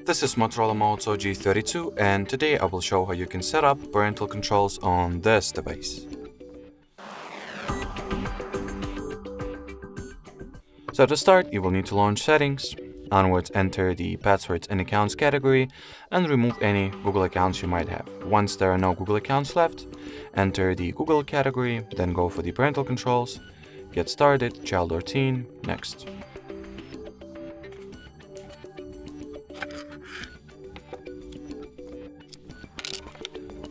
This is Motorola Moto G32, and today I will show how you can set up parental controls on this device. So to start, you will need to launch Settings. Onwards, enter the Passwords and Accounts category and remove any Google accounts you might have. Once there are no Google accounts left, enter the Google category, then go for the parental controls, Get Started, Child or Teen, Next.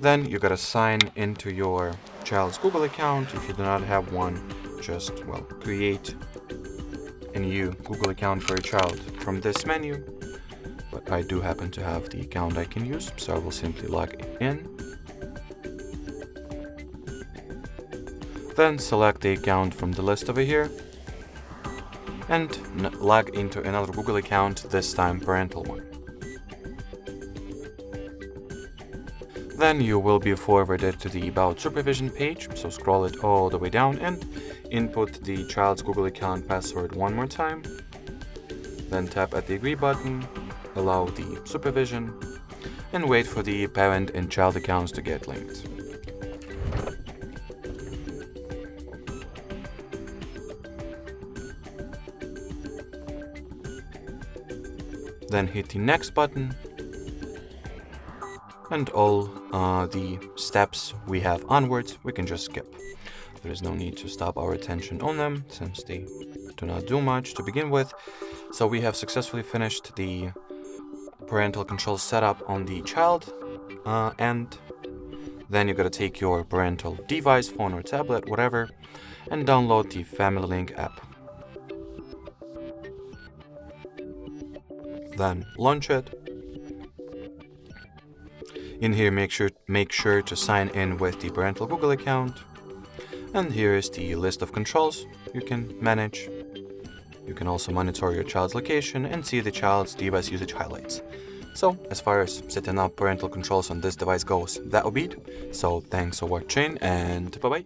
Then you gotta sign into your child's Google account. If you do not have one, just, create a new Google account for your child from this menu. But I do happen to have the account I can use, so I will simply log in. Then select the account from the list over here and log into another Google account, this time parental one. Then you will be forwarded to the About Supervision page, so scroll it all the way down and input the child's Google account password one more time. Then tap at the Agree button, allow the supervision, and wait for the parent and child accounts to get linked. Then hit the Next button, and all the steps we have onwards we can just skip. There is no need to stop our attention on them since they do not do much to begin with. So we have successfully finished the parental control setup on the child, and then you gotta take your parental device, phone or tablet, whatever, and download the Family Link app. Then launch it. In here, make sure to sign in with the parental Google account. And here is the list of controls you can manage. You can also monitor your child's location and see the child's device usage highlights. So, as far as setting up parental controls on this device goes, that will be it. So, thanks for watching and bye-bye.